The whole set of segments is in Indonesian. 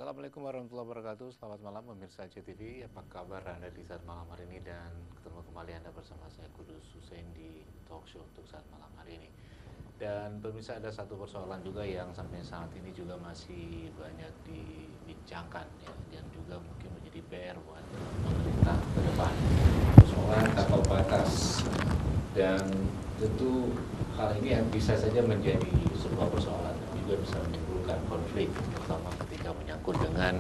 Assalamualaikum warahmatullahi wabarakatuh. Selamat malam pemirsa CTV. Apa kabar Anda di saat malam hari ini, dan ketemu kembali Anda bersama saya Kudus Hussein di talk show untuk saat malam hari ini. Dan pemirsa, ada satu persoalan juga yang sampai saat ini juga masih banyak dibincangkan ya, dan juga mungkin menjadi PR buat pemerintah ke depan. Persoalan kapal batas, dan tentu hal ini yang bisa saja menjadi sebuah persoalan dan juga bisa menimbulkan konflik, terutama ketika menyangkut dengan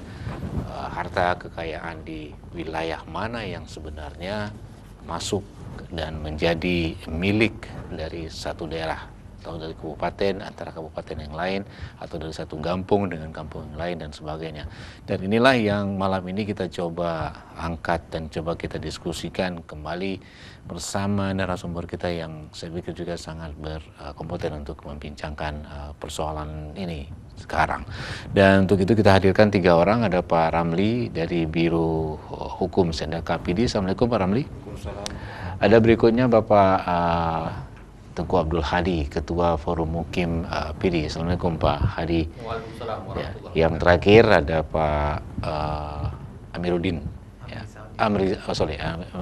harta kekayaan di wilayah mana yang sebenarnya masuk dan menjadi milik dari satu daerah atau dari kabupaten, antara kabupaten yang lain, atau dari satu kampung dengan kampung yang lain dan sebagainya. Dan inilah yang malam ini kita coba angkat dan coba kita diskusikan kembali bersama narasumber kita yang saya pikir juga sangat berkompeten untuk membincangkan persoalan ini sekarang. Dan untuk itu kita hadirkan 3 orang. Ada Pak Ramli dari Biro Hukum Sendaka PD. Assalamualaikum Pak Ramli. Ada berikutnya Bapak Tengku Abdul Hadi, Ketua Forum Mukim PD. Assalamualaikum Pak Hadi. Waalaikumsalam warahmatullahi Yang terakhir ada Pak Amiruddin. Amri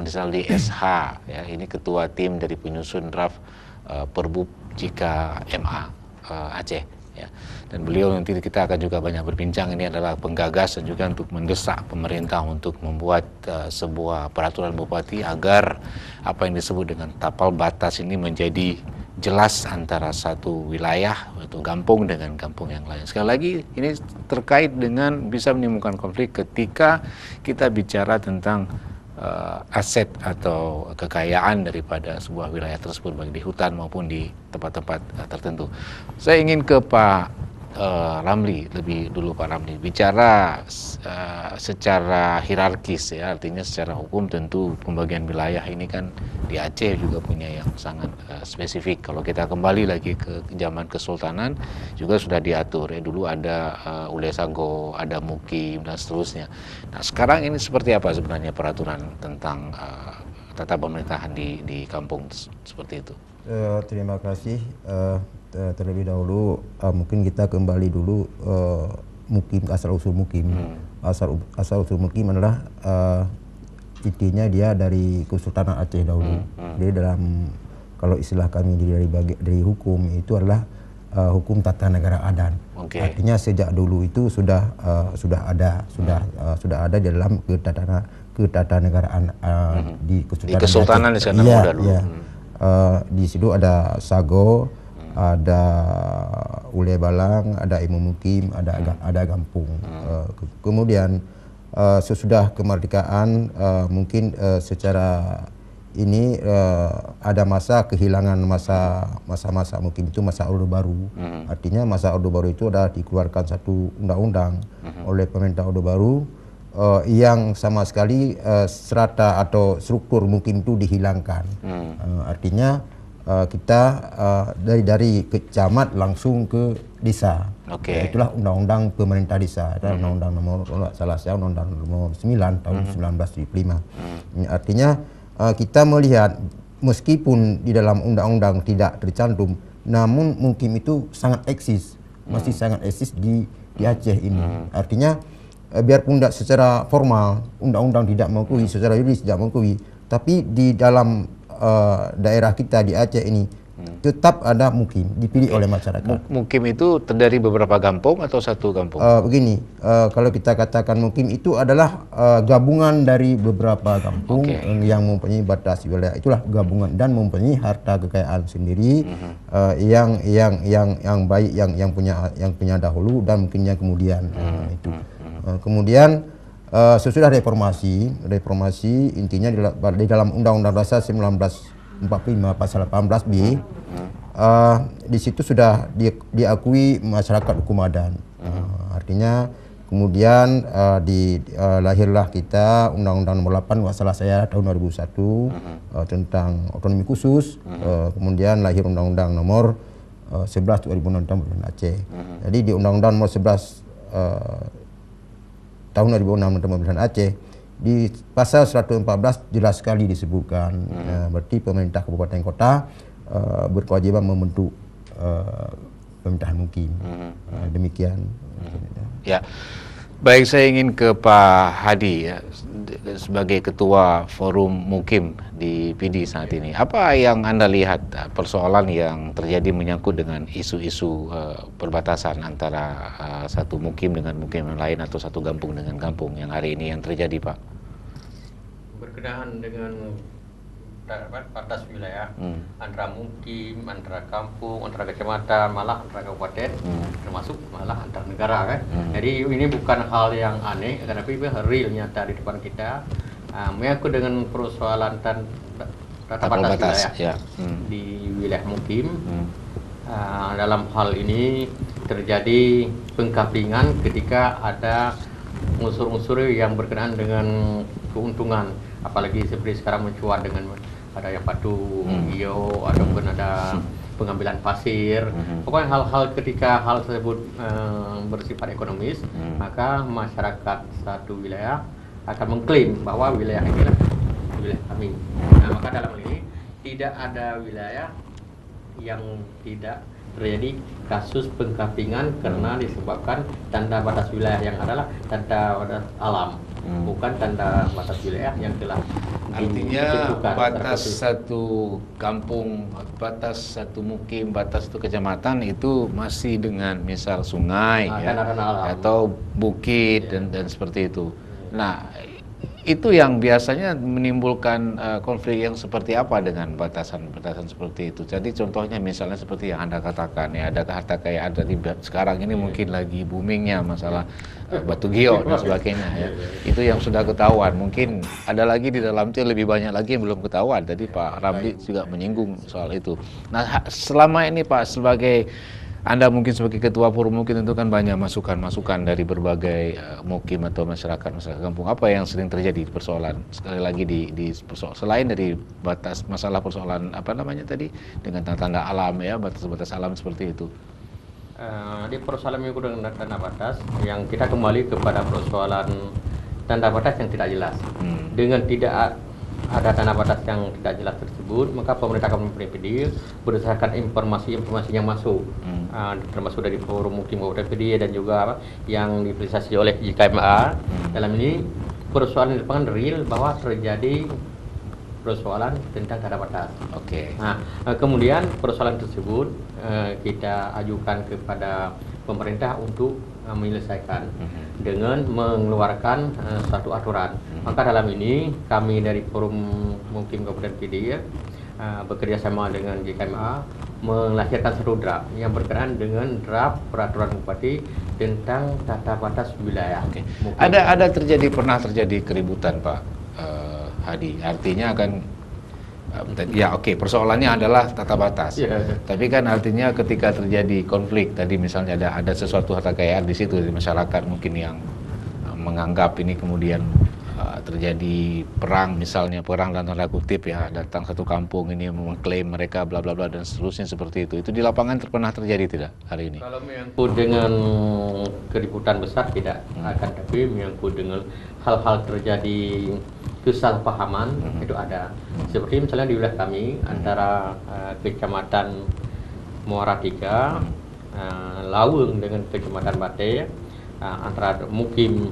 Saldi SH, ya, ini Ketua Tim dari penyusun draft Perbub Jika MA Aceh. Ya. Dan beliau nanti kita akan juga banyak berbincang. Ini adalah penggagas dan juga untuk mendesak pemerintah untuk membuat sebuah peraturan bupati agar apa yang disebut dengan tapal batas ini menjadi jelas antara satu wilayah atau kampung dengan kampung yang lain. Sekali lagi ini terkait dengan bisa menimbulkan konflik ketika kita bicara tentang aset atau kekayaan daripada sebuah wilayah tersebut, baik di hutan maupun di tempat-tempat tertentu. Saya ingin ke Pak Ramli lebih dulu. Pak Ramli, bicara secara hierarkis ya, artinya secara hukum tentu pembagian wilayah ini kan di Aceh juga punya yang sangat spesifik. Kalau kita kembali lagi ke zaman Kesultanan juga sudah diatur ya, dulu ada Ule Sago, ada Mukim dan seterusnya. Nah sekarang ini seperti apa sebenarnya peraturan tentang tata pemerintahan di kampung seperti itu? Terima kasih. Terlebih dahulu mungkin kita kembali dulu Mukim, asal usul Mukim. Asal usul Mukim adalah intinya dia dari Kesultanan Aceh dahulu. Jadi dalam, kalau istilah kami dari hukum itu adalah hukum tata negara adat. Artinya sejak dulu itu sudah ada di dalam ketatanegaraan di Kesultanan di sana udah dulu. Di situ ada Sago, ada Ule Balang, ada Imam Mukim, ada Gampung. Kemudian sesudah kemerdekaan mungkin secara ini ada masa kehilangan masa Mukim itu masa Orde Baru. Artinya masa Orde Baru itu adalah dikeluarkan satu undang-undang oleh pemerintah Orde Baru yang sama sekali serata atau struktur Mukim itu dihilangkan. Artinya kita dari kecamat langsung ke desa. Itulah undang-undang pemerintah desa. Adalah undang-undang nomor undang-undang nomor 9 tahun 1975. Artinya kita melihat meskipun di dalam undang-undang tidak tercantum, namun Mukim itu sangat eksis, masih sangat eksis di Aceh ini. Artinya biarpun tidak secara formal undang-undang tidak mengakui, secara yuridis tidak mengakui, tapi di dalam daerah kita di Aceh ini tetap ada Mukim dipilih oleh masyarakat. Mukim itu terdiri beberapa kampung atau satu kampung? Begini, kalau kita katakan Mukim itu adalah gabungan dari beberapa kampung yang mempunyai batas wilayah, itulah gabungan, dan mempunyai harta kekayaan sendiri yang baik, yang punya dahulu dan mungkin yang kemudian itu. Kemudian sesudah reformasi intinya di dalam Undang-Undang Dasar 1945 pasal 18B, di situ sudah diakui masyarakat hukum adat. Artinya kemudian lahirlah kita Undang-Undang Nomor 8 salah saya tahun 2001 tentang otonomi khusus. Kemudian lahir Undang-Undang Nomor 11 2006 tentang Aceh. Jadi di Undang-Undang Nomor 11 tahun 2006 tentang pemerintahan Aceh, di pasal 114 jelas sekali disebutkan berarti pemerintah kabupaten kota berkewajiban membentuk pemerintahan Mukim. Demikian. Ya. Baik, saya ingin ke Pak Hadi ya, sebagai Ketua Forum Mukim di PD saat ini. Apa yang Anda lihat persoalan yang terjadi menyangkut dengan isu-isu perbatasan antara satu mukim dengan mukim yang lain atau satu kampung dengan kampung yang hari ini yang terjadi, Pak? Berkenaan dengan batas wilayah antara mukim, antara kampung, antara kecamatan, malah antara kabupaten, termasuk malah antar negara kan. Jadi ini bukan hal yang aneh, tetapi real nyata di depan kita. Menyangkut dengan persoalan tata batas wilayah ya. di wilayah mukim. Dalam hal ini terjadi pengkaplingan ketika ada unsur-unsur yang berkenaan dengan keuntungan, apalagi seperti sekarang mencuat dengan ada yang patung, iyo, ataupun ada pengambilan pasir. Pokoknya hal-hal ketika hal tersebut bersifat ekonomis, maka masyarakat satu wilayah akan mengklaim bahwa wilayah inilah wilayah kami. Nah, maka dalam hal ini tidak ada wilayah yang tidak terjadi kasus pengkaplingan karena disebabkan tanda batas wilayah yang adalah tanda batas alam, bukan tanda batas wilayah yang telah artinya batas satu kampung, batas satu mukim, batas satu kecamatan itu masih dengan misal sungai ya, atau bukit dan seperti itu. Nah, itu yang biasanya menimbulkan konflik yang seperti apa dengan batasan-batasan seperti itu. Jadi contohnya misalnya seperti yang Anda katakan ya, ada harta kekayaan dari sekarang ini mungkin lagi boomingnya masalah batu gio dan sebagainya ya. Itu yang sudah ketahuan. Mungkin ada lagi di dalam itu lebih banyak lagi yang belum ketahuan. Tadi Pak Ramli juga menyinggung soal itu. Nah, selama ini Pak sebagai Anda mungkin sebagai ketua forum mungkin tentu kan banyak masukan-masukan dari berbagai mukim atau masyarakat kampung. Apa yang sering terjadi persoalan sekali lagi di selain dari batas masalah persoalan apa namanya tadi dengan tanda alam ya, batas-batas alam seperti itu. Di persoalan yang dengan tanda batas yang kita kembali kepada persoalan tanda batas yang tidak jelas. Dengan tidak ada tanda batas yang tidak jelas tersebut, maka pemerintah Kabupaten PD berdasarkan informasi yang masuk, termasuk dari forum mukim Kabupaten PD dan juga yang difasilitasi oleh JKMA. Dalam ini persoalan di depan real bahwa terjadi persoalan tentang tanda batas. Nah, kemudian persoalan tersebut kita ajukan kepada pemerintah untuk menyelesaikan dengan mengeluarkan suatu aturan. Maka dalam ini kami dari Forum Mukim Kabupaten PD bekerja sama dengan JKMA melahirkan satu draft yang berkenaan dengan draft peraturan bupati tentang tata batas wilayah. Pernah terjadi keributan Pak Hadi. Artinya kan persoalannya adalah tata batas. Tapi kan artinya ketika terjadi konflik tadi misalnya ada sesuatu harta kekayaan di situ di masyarakat mungkin yang menganggap ini kemudian terjadi perang misalnya, perang dalam tanda kutip ya, datang satu kampung ini mengklaim mereka bla bla bla dan seterusnya seperti itu. Itu di lapangan pernah terjadi tidak hari ini? Kalau menyangkut dengan keributan besar tidak akan, tapi menyangkut dengan hal-hal terjadi kesalahpahaman itu ada. Seperti misalnya di wilayah kami antara Kecamatan Muara Tiga, Lawung dengan Kecamatan Bate, antara mukim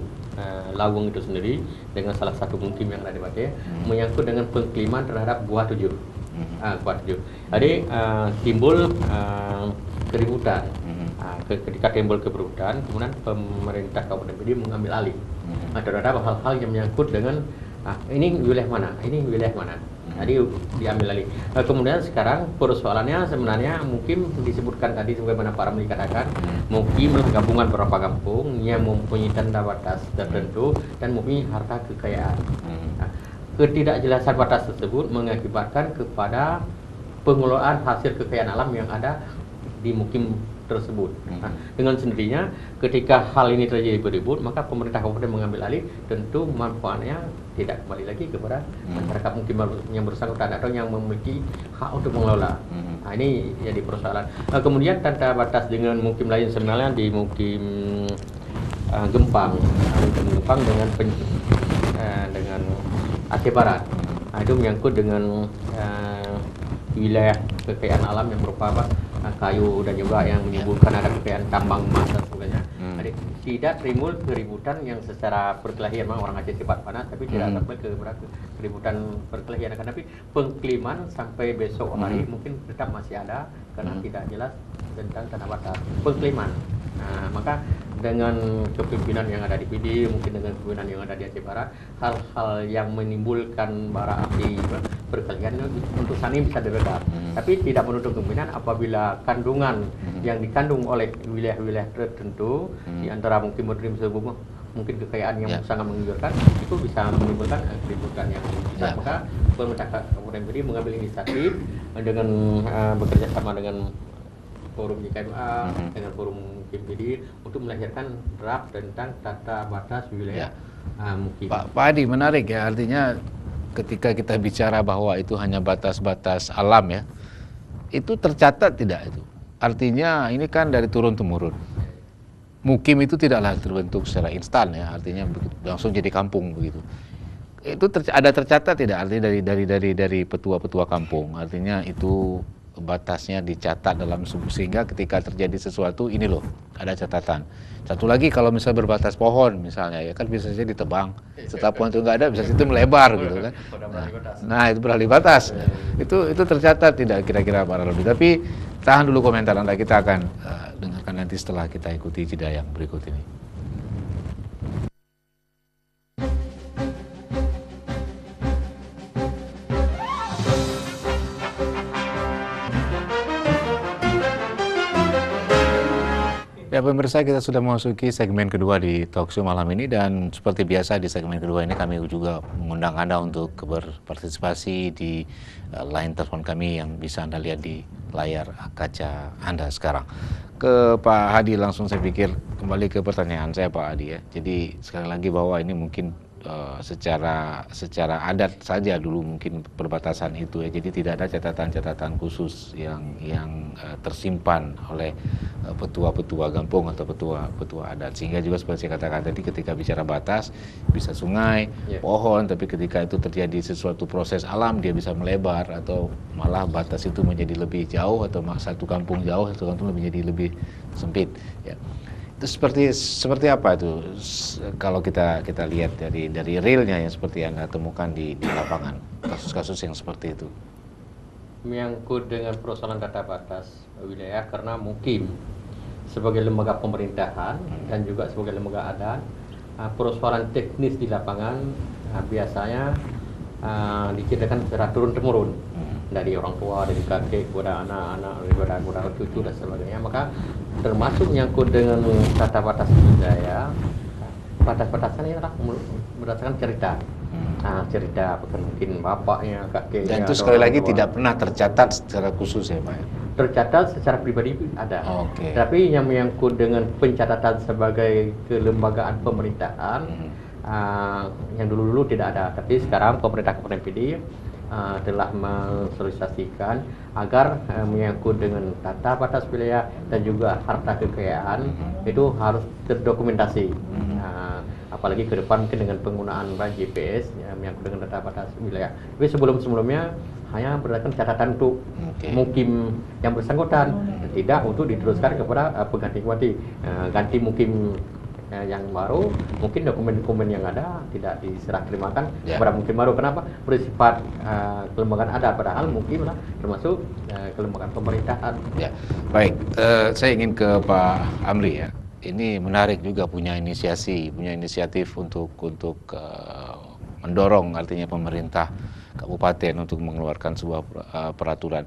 Lawung itu sendiri dengan salah satu mukim yang ada di Bate, menyangkut dengan pengklaman terhadap Buah 7. Jadi timbul keributan. Ketika timbul keributan, kemudian pemerintah Kabupaten PD mengambil alih terhadap hal-hal yang menyangkut dengan ini wilayah mana, ini wilayah mana. Jadi diambil alih. Kemudian sekarang persoalannya sebenarnya mungkin disebutkan tadi sebagaimana Pak Ramli katakan, mungkin gabungan beberapa kampung yang mempunyai tanda batas tertentu dan mempunyai harta kekayaan. Ketidakjelasan batas tersebut mengakibatkan kepada pengelolaan hasil kekayaan alam yang ada di mukim tersebut. Dengan sendirinya ketika hal ini terjadi beribut, maka pemerintah kabupaten mengambil alih, tentu manfaatnya tidak kembali lagi kepada masyarakat mukim yang bersangkutan atau yang memiliki hak untuk mengelola. Nah, ini jadi persoalan. Kemudian tanda batas dengan mukim lain sebenarnya di mukim Gempang dengan Aceh Barat. Nah, itu menyangkut dengan wilayah kekayaan alam yang berupa kayu dan juga yang menimbulkan ada kekayaan tambang emas dan sebagainya. Jadi tidak timbul keributan yang secara perkelahian. Memang orang Aceh cepat panas, tapi tidak sampai ke keributan perkelahian. Tapi pengkliman sampai besok hari mungkin tetap masih ada karena tidak jelas tentang tanah batas pengkliman. Nah, maka dengan kepimpinan yang ada di PD, mungkin dengan kepimpinan yang ada di Aceh Barat, hal-hal yang menimbulkan bara api perkelahian untuk saat ini bisa diredam. Tapi tidak menutup kemungkinan apabila kandungan yang dikandung oleh wilayah-wilayah tertentu, di antara mungkin mungkin kekayaan yang sangat menggiurkan, itu bisa menimbulkan keributan yang besar. Maka pemerintah Kabupaten PD mengambil inisiatif dengan bekerja sama dengan forum JKMA, dengan forum PD untuk melahirkan draft tentang tata batas wilayah mukim. Pak Adi, menarik ya, artinya ketika kita bicara bahwa itu hanya batas-batas alam ya, itu tercatat tidak itu? Artinya ini kan dari turun-temurun. Mukim itu tidaklah terbentuk secara instan ya, artinya langsung jadi kampung begitu. Itu ada tercatat tidak? Artinya dari petua-petua kampung, artinya itu batasnya dicatat dalam sehingga ketika terjadi sesuatu ini loh ada catatan. Satu lagi kalau misalnya berbatas pohon misalnya ya kan bisa saja ditebang. Setelah pohon itu nggak ada bisa situ melebar gitu kan. Nah itu beralih batas. Itu tercatat tidak kira-kira Pak Ramli. Tapi tahan dulu komentar Anda, kita akan dengarkan nanti setelah kita ikuti jeda yang berikut ini. Ya pemirsa, kita sudah memasuki segmen kedua di talkshow malam ini, dan seperti biasa di segmen kedua ini kami juga mengundang Anda untuk berpartisipasi di line telepon kami yang bisa Anda lihat di layar kaca Anda sekarang. Ke Pak Hadi langsung, saya pikir kembali ke pertanyaan saya Pak Hadi ya. Jadi sekali lagi bahwa ini mungkin secara adat saja dulu mungkin perbatasan itu ya, jadi tidak ada catatan-catatan khusus yang tersimpan oleh petua-petua kampung atau petua adat, sehingga juga seperti saya katakan tadi ketika bicara batas bisa sungai, pohon, tapi ketika itu terjadi sesuatu proses alam dia bisa melebar atau malah batas itu menjadi lebih jauh atau satu kampung jauh, satu kampung menjadi lebih sempit ya. Itu seperti apa itu kalau kita lihat dari realnya yang seperti Anda temukan di lapangan, kasus-kasus yang seperti itu? Menyangkut dengan persoalan tata batas wilayah, karena mukim sebagai lembaga pemerintahan dan juga sebagai lembaga adat, persoalan teknis di lapangan biasanya diceritakan secara turun-temurun dari orang tua, dari kakek kepada anak-anak, kepada cucu dan sebagainya. Maka termasuk menyangkut dengan tata batas wilayah, batas-batasan ini adalah berdasarkan cerita. Cerita mungkin bapaknya, kakeknya. Dan itu sekali lagi tidak pernah tercatat secara khusus ya Pak? Tercatat secara pribadi ada. Tapi yang menyangkut dengan pencatatan sebagai kelembagaan pemerintahan, yang dulu-dulu tidak ada. Tapi sekarang pemerintah Kabupaten PD telah mensosialisasikan agar menyangkut dengan tata batas wilayah dan juga harta kekayaan itu harus terdokumentasi. Apalagi ke depan dengan penggunaan GPS menyangkut dengan tata batas wilayah. Tapi sebelumnya hanya berdasarkan catatan untuk mukim yang bersangkutan, tidak untuk diteruskan kepada pengganti ganti mukim yang baru. Mungkin dokumen-dokumen yang ada tidak diserah terimakan kepada mukim baru. Kenapa? Bersifat kelembagaan adat, padahal mukim lah termasuk kelembagaan pemerintahan. Ya, baik. Saya ingin ke Pak Amri ya. Ini menarik juga punya inisiatif untuk mendorong artinya pemerintah kabupaten untuk mengeluarkan sebuah peraturan.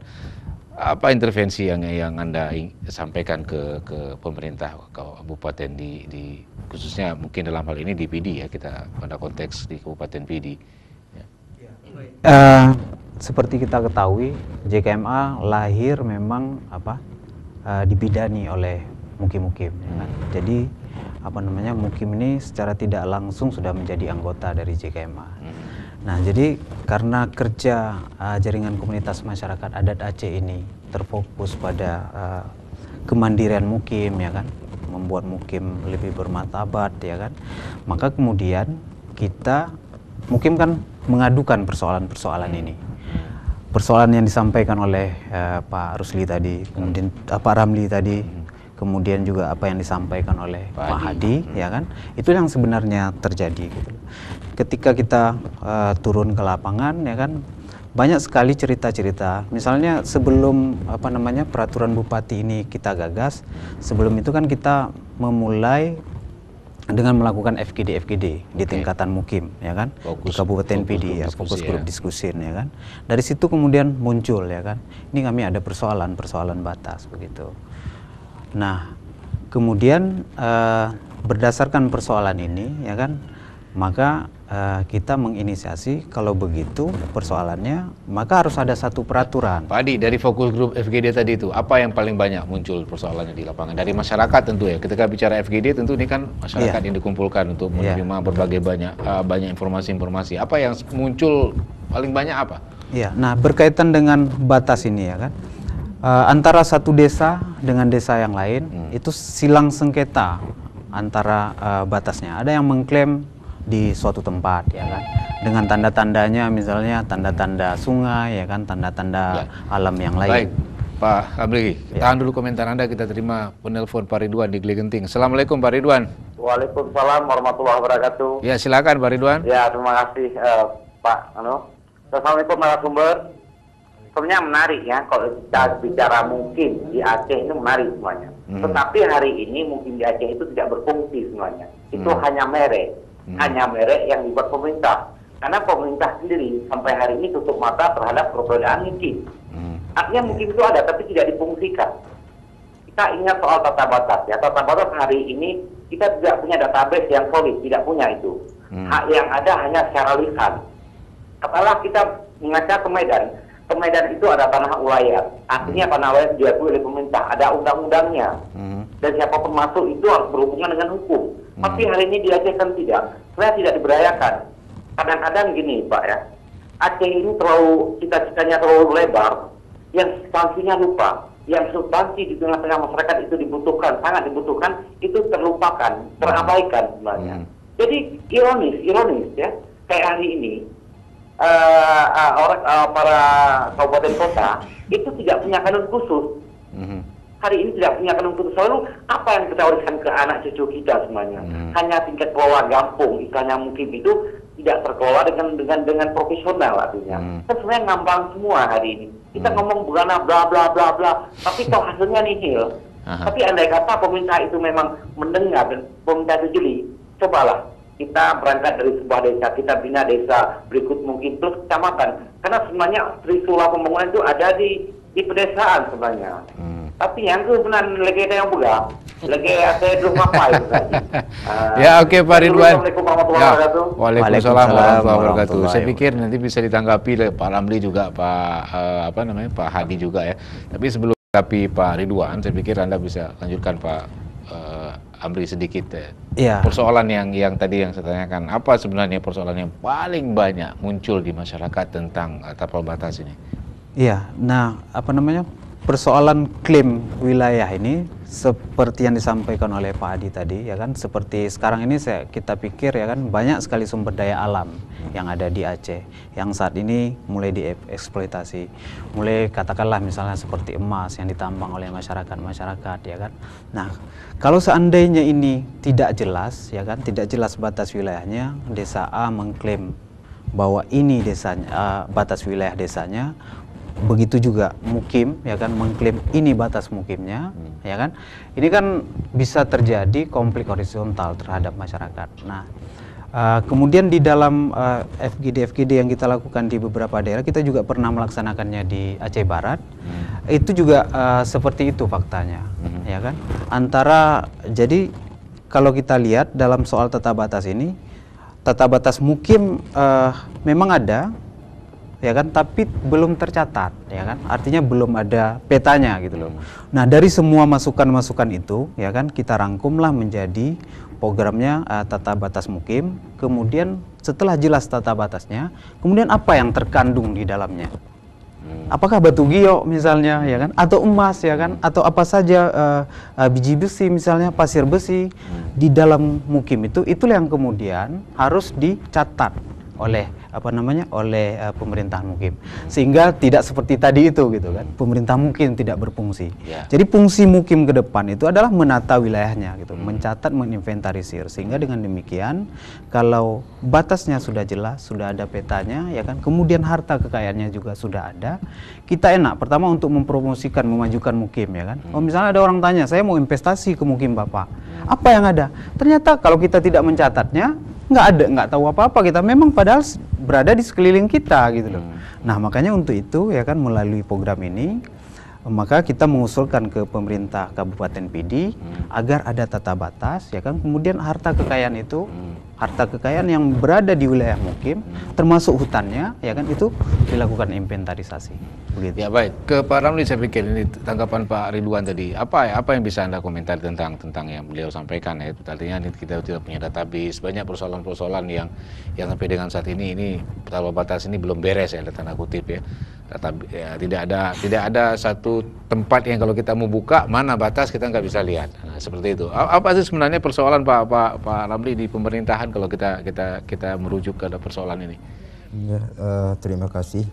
Apa intervensi yang Anda sampaikan ke pemerintah kabupaten di khususnya mungkin dalam hal ini di PD ya, kita pada konteks di Kabupaten PD ya. Seperti kita ketahui, JKMA lahir memang dibidani oleh mukim-mukim ya kan? Jadi mukim ini secara tidak langsung sudah menjadi anggota dari JKMA. Nah, jadi karena kerja jaringan komunitas masyarakat adat Aceh ini terfokus pada kemandirian mukim ya kan, membuat mukim lebih bermartabat ya kan, maka kemudian mukim kan mengadukan persoalan-persoalan ini. Persoalan yang disampaikan oleh Pak Rusli tadi, kemudian Pak Ramli tadi, kemudian juga apa yang disampaikan oleh Pak Hadi, ya kan, itu yang sebenarnya terjadi gitu. Ketika kita turun ke lapangan, ya kan, banyak sekali cerita-cerita. Misalnya sebelum peraturan bupati ini kita gagas, sebelum itu kan kita memulai dengan melakukan FGD di tingkatan mukim, ya kan, di Kabupaten PD, ya, fokus grup diskusi, ya kan. Dari situ kemudian muncul, ya kan, ini kami ada persoalan batas begitu. Nah, kemudian berdasarkan persoalan ini, ya kan, maka kita menginisiasi kalau begitu persoalannya, maka harus ada satu peraturan. Pak Adi, dari fokus grup FGD tadi itu, apa yang paling banyak muncul persoalannya di lapangan? Dari masyarakat tentu ya, ketika bicara FGD tentu ini kan masyarakat yang dikumpulkan untuk menerima berbagai banyak informasi-informasi. Apa yang muncul paling banyak apa? Iya, nah berkaitan dengan batas ini, ya kan, antara satu desa dengan desa yang lain, itu silang sengketa antara batasnya. Ada yang mengklaim di suatu tempat, ya kan, dengan tanda-tandanya, misalnya tanda-tanda sungai, ya kan, tanda-tanda alam yang lain. Baik, Pak Amri, tahan dulu komentar Anda, kita terima penelpon Pak Ridwan di Glegenting. Assalamualaikum Pak Ridwan. Waalaikumsalam warahmatullahi wabarakatuh. Ya, silakan Pak Ridwan. Ya, terima kasih Pak. Assalamualaikum narasumber. Sebenarnya menarik ya kalau kita bicara mungkin di Aceh ini menarik semuanya. Tetapi hari ini mungkin di Aceh itu tidak berfungsi semuanya. Itu hanya merek. Hanya merek yang dibuat pemerintah. Karena pemerintah sendiri sampai hari ini tutup mata terhadap keberadaan mungkin. Artinya mungkin itu ada tapi tidak difungsikan. Kita ingat soal tata batas ya. Tata batas hari ini kita tidak punya database yang solid, tidak punya itu. Yang ada hanya secara lisan. Katakanlah kita mengaca ke Medan. Ke Medan itu ada tanah ulayat. Artinya tanah ulayat diakui oleh pemerintah. Ada undang-undangnya. Dan siapapun masuk itu harus berhubungan dengan hukum. Tapi hari ini di Aceh kan tidak. Sebenarnya tidak diberdayakan. Kadang-kadang gini Pak ya, Aceh ini terlalu, cita-citanya terlalu lebar, yang substansinya lupa. Yang substansi di tengah-tengah masyarakat itu dibutuhkan, sangat dibutuhkan, itu terlupakan, terabaikan sebenarnya. Jadi ironis ya, kayak hari ini, para kabupaten kota itu tidak punya kanun khusus. Hari ini tidak punya kanun khusus. Lalu apa yang kita wariskan ke anak cucu kita semuanya? Hanya tingkat kelola gampung, istilahnya mungkin itu tidak terkelola dengan profesional artinya. Kan sebenarnya ngambang semua hari ini. Kita ngomong bukan bla bla bla bla, tapi kalau hasilnya nihil. Tapi andai kata pemerintah itu memang mendengar dan pemerintah itu jeli, cobalah kita berangkat dari sebuah desa, kita bina desa berikut mungkin terus kecamatan. Karena sebenarnya trisula pembangunan itu ada di pedesaan sebenarnya. Tapi yang itu benar lagi ada yang buka. Lagi saya belum ngapain tadi. Ya oke Pak Ridwan. Assalamualaikum warahmatullahi wabarakatuh. Waalaikumsalam warahmatullahi wabarakatuh. Saya pikir nanti bisa ditanggapi oleh Pak Ramli juga, Pak Pak Hadi juga ya. Tapi sebelum menanggapi Pak Ridwan, saya pikir Anda bisa lanjutkan Pak Amri sedikit ya. Iya. Persoalan yang tadi yang saya tanyakan, apa sebenarnya persoalan yang paling banyak muncul di masyarakat tentang tapal batas ini? Iya. Nah, persoalan klaim wilayah ini seperti yang disampaikan oleh Pak Adi tadi, ya kan, seperti sekarang ini kita pikir, ya kan, banyak sekali sumber daya alam yang ada di Aceh yang saat ini mulai dieksploitasi, mulai katakanlah misalnya seperti emas yang ditambang oleh masyarakat, ya kan. Nah, kalau seandainya ini tidak jelas, ya kan, tidak jelas batas wilayahnya, desa A mengklaim bahwa ini desanya, batas wilayah desanya. Begitu juga mukim, ya kan, mengklaim ini batas mukimnya, ya kan. Ini kan bisa terjadi konflik horizontal terhadap masyarakat. Nah, kemudian di dalam FGD yang kita lakukan di beberapa daerah, kita juga pernah melaksanakannya di Aceh Barat. Itu juga seperti itu faktanya, ya kan. Jadi kalau kita lihat dalam soal tata batas ini, tata batas mukim memang ada, ya kan, tapi belum tercatat, ya kan, artinya belum ada petanya gitu loh. Nah, dari semua masukan-masukan itu, ya kan, kita rangkumlah menjadi programnya tata batas mukim. Kemudian setelah jelas tata batasnya, kemudian apa yang terkandung di dalamnya? Apakah batu giyok misalnya, ya kan, atau emas, ya kan, atau apa saja biji besi misalnya, pasir besi di dalam mukim itulah yang kemudian harus dicatat oleh pemerintahan mukim, sehingga tidak seperti tadi itu gitu kan, pemerintah mukim tidak berfungsi. Jadi fungsi mukim ke depan itu adalah menata wilayahnya gitu, mencatat, menginventarisir, sehingga dengan demikian kalau batasnya sudah jelas, sudah ada petanya ya kan, kemudian harta kekayaannya juga sudah ada, kita enak pertama untuk mempromosikan, memajukan mukim ya kan. Misalnya ada orang tanya, saya mau investasi ke mukim Bapak, apa yang ada? Ternyata kalau kita tidak mencatatnya, nggak tahu apa-apa kita, memang padahal berada di sekeliling kita gitu loh. Nah makanya untuk itu ya kan, melalui program ini maka kita mengusulkan ke pemerintah Kabupaten Pidi agar ada tata batas ya kan, kemudian harta kekayaan itu, harta kekayaan yang berada di wilayah mukim termasuk hutannya ya kan, itu dilakukan inventarisasi begitu. Ya baik, ke Pak Ramli saya pikir ini tanggapan Pak Ridwan tadi, apa yang bisa Anda komentari tentang yang beliau sampaikan ya, artinya kita tidak punya database, banyak persoalan-persoalan yang sampai dengan saat ini tata batas ini belum beres ya, tanda kutip ya. Tidak ada satu tempat yang kalau kita mau buka mana batas kita nggak bisa lihat. Nah, seperti itu. Apa sih sebenarnya persoalan Pak Ramli di pemerintahan kalau kita merujuk ke persoalan ini? Ya, terima kasih.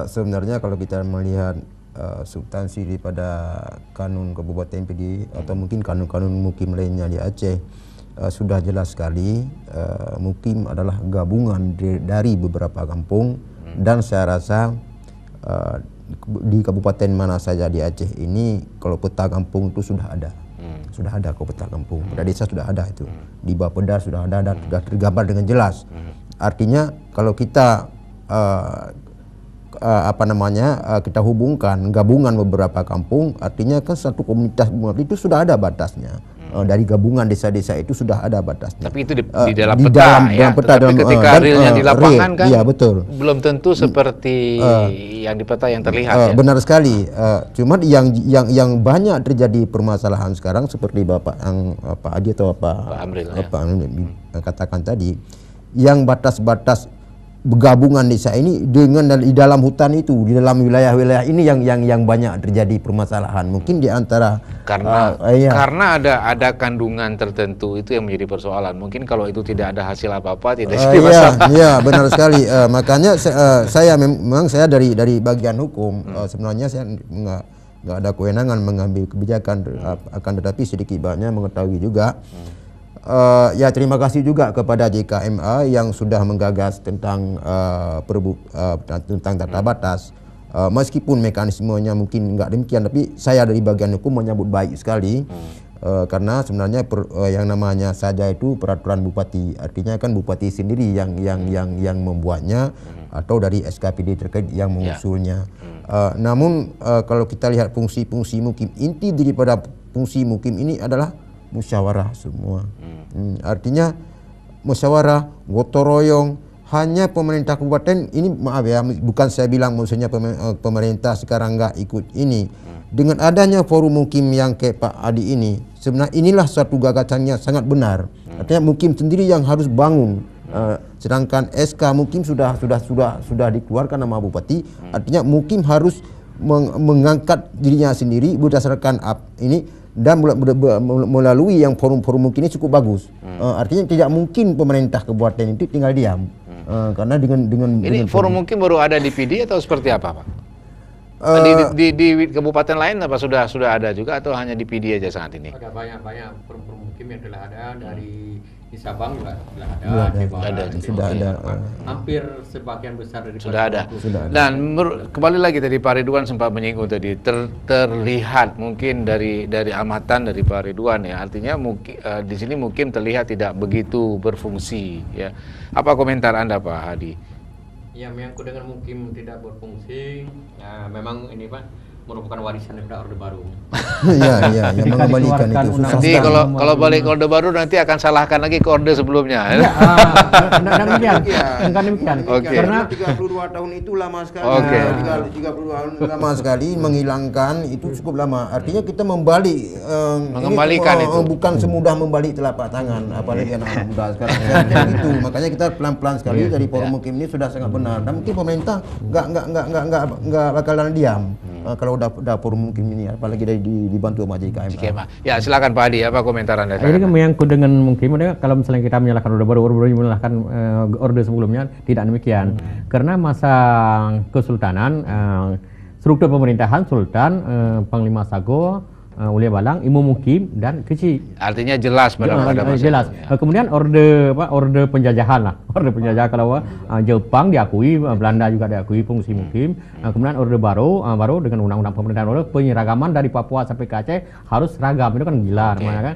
Sebenarnya kalau kita melihat substansi daripada kanun Kabupaten Pidi atau mungkin kanun-kanun mukim lainnya di Aceh, sudah jelas sekali mukim adalah gabungan dari beberapa kampung. Dan saya rasa di kabupaten mana saja di Aceh ini kalau peta kampung itu sudah ada. Sudah ada kalau peta kampung. Peta desa sudah ada itu. Di Bapeda sudah ada dan sudah tergambar dengan jelas. Artinya kalau kita kita hubungkan gabungan beberapa kampung, artinya kan satu komunitas itu sudah ada batasnya. Dari gabungan desa-desa itu sudah ada batasnya. Tapi itu di dalam peta ya. Tapi ketika realnya di lapangan kan iya, betul. Belum tentu seperti yang di peta yang terlihat ya. Benar sekali. Cuma yang banyak terjadi permasalahan sekarang seperti Pak Adi atau Pak Amril katakan tadi, yang batas-batas gabungan desa ini dengan di dalam hutan itu, di dalam wilayah-wilayah ini yang banyak terjadi permasalahan. Mungkin di antara karena ada kandungan tertentu itu yang menjadi persoalan. Mungkin kalau itu tidak ada hasil apa-apa tidak jadi masalah. Iya, benar sekali. Makanya saya memang dari bagian hukum sebenarnya saya nggak ada kewenangan mengambil kebijakan, akan tetapi sedikit banyak mengetahui juga. Ya terima kasih juga kepada JKMA yang sudah menggagas tentang tata batas. Meskipun mekanismenya mungkin nggak demikian, tapi saya dari bagian hukum menyambut baik sekali. Karena sebenarnya yang namanya saja itu peraturan bupati, artinya kan bupati sendiri yang membuatnya atau dari SKPD terkait yang mengusulnya. Namun kalau kita lihat fungsi-fungsi mukim, inti daripada fungsi mukim ini adalah musyawarah semua. Artinya musyawarah, gotong royong. Hanya pemerintah kabupaten ini, maaf ya, bukan saya bilang maksudnya pemerintah sekarang nggak ikut ini. Dengan adanya forum mukim yang kayak Pak Adi ini, sebenarnya inilah suatu gagasannya sangat benar. Artinya mukim sendiri yang harus bangun. Sedangkan SK mukim sudah dikeluarkan nama bupati. Artinya mukim harus mengangkat dirinya sendiri berdasarkan ini. Dan melalui yang forum-forum mungkin ini cukup bagus. Artinya tidak mungkin pemerintah kabupaten itu tinggal diam. Karena dengan forum mungkin baru ada di PD atau seperti apa, Pak? Di kabupaten lain apa sudah ada juga atau hanya di PD aja saat ini? Ada banyak forum mungkin yang telah ada dari Sabang juga sudah ada. Hampir sebagian besar dari sudah ada. Dan kembali lagi tadi Pak Ridwan sempat menyinggung tadi terlihat mungkin dari amatan dari Pak Ridwan ya, artinya mungkin di sini mungkin terlihat tidak begitu berfungsi ya. Apa komentar Anda Pak Hadi? Ya, menyangkut dengan mungkin tidak berfungsi, ya memang ini Pak merupakan warisan daripada Orde Baru. Iya, yang mengembalikan itu. Nanti kalau balik ke Orde Baru nanti akan salahkan lagi ke Orde sebelumnya. Iya, demikian. Karena 32 tahun itu lama sekali. 32 tahun lama sekali, menghilangkan itu cukup lama. Artinya kita mengembalikan itu bukan semudah membalik telapak tangan, apalagi anak muda sekarang itu. Makanya kita pelan-pelan sekali dari forum mukim ini sudah sangat benar. Dan mungkin pemerintah nggak bakalan diam. kalau dapur mungkin ini, apalagi dibantu sama JKMA. Ya silakan Pak Adi, apa komentar Anda? Jadi kan menyangkut dengan mungkin kalau misalnya kita menyalahkan orde baru menyalahkan orde sebelumnya, tidak demikian. Karena masa kesultanan, struktur pemerintahan Sultan, Panglima Sago, Ulia Balang, Imam Mukim dan Keci. Artinya jelas pada masa jelas. itu, ya. Kemudian orde penjajahan lah, orde penjajahan kalau Jepang diakui, Belanda juga diakui fungsi Mukim. Kemudian orde baru dengan undang-undang pemerintahan baru, penyeragaman dari Papua sampai ke Aceh harus seragam. Itu kan gila namanya kan.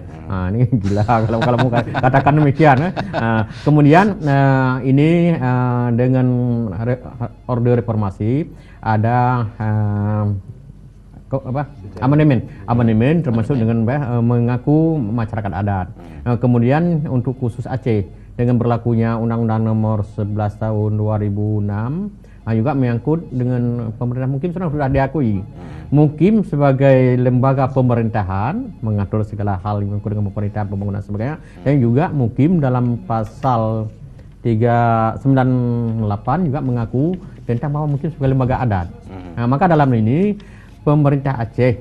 Ini gila kalau mau katakan demikian. Kemudian ini dengan orde reformasi ada amandemen termasuk dengan mengaku masyarakat adat. Kemudian untuk khusus Aceh dengan berlakunya Undang-Undang Nomor 11 Tahun 2006 juga menyangkut dengan pemerintah Mukim sudah diakui. Mukim sebagai lembaga pemerintahan mengatur segala hal yang menyangkut dengan pemerintahan, pembangunan sebagainya, dan juga Mukim dalam pasal 398 juga mengaku tentang bahwa Mukim sebagai lembaga adat. Maka dalam ini pemerintah Aceh,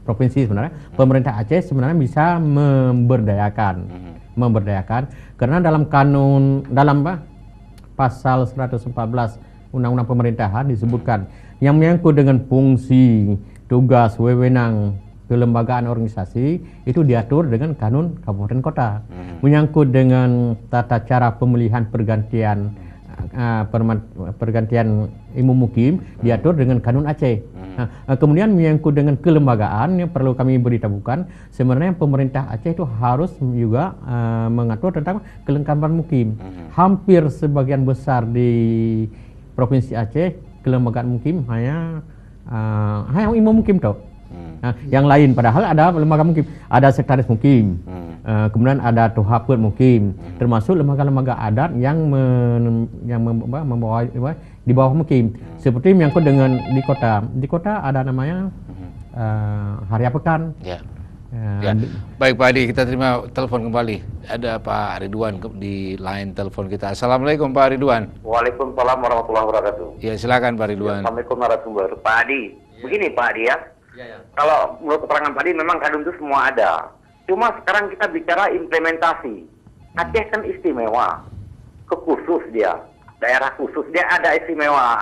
provinsi sebenarnya, pemerintah Aceh sebenarnya bisa memberdayakan, karena dalam pasal 114 Undang-Undang Pemerintahan disebutkan yang menyangkut dengan fungsi, tugas, wewenang, kelembagaan organisasi itu diatur dengan Kanun Kabupaten Kota. Menyangkut dengan tata cara pemilihan pergantian Imam Mukim diatur dengan Kanun Aceh. Kemudian menyangkut dengan kelembagaan yang perlu kami beritahukan, sebenarnya pemerintah Aceh itu harus juga mengatur tentang kelengkapan Mukim. Hampir sebagian besar di Provinsi Aceh kelembagaan Mukim hanya Imam Mukim toh. Yang lain padahal ada lembaga Mukim, ada sekretaris Mukim, kemudian ada Tohaput Mukim, termasuk lembaga-lembaga adat yang membawa di bawah Mukim. Seperti menyangkut dengan di kota ada namanya Hari Pekan. Ya. Baik Pak Adi, kita terima telepon kembali. Ada Pak Ridwan di line telepon kita. Assalamualaikum Pak Ridwan. Waalaikumsalam warahmatullahi wabarakatuh. Ya silakan Pak Ridwan. Assalamualaikum narasumber. Pak Adi, begini Pak Adi ya. Kalau menurut keterangan Pak Adi memang kadun itu semua ada. Cuma sekarang kita bicara implementasi. Aceh kan istimewa, kekhusus dia, daerah khusus dia ada istimewa,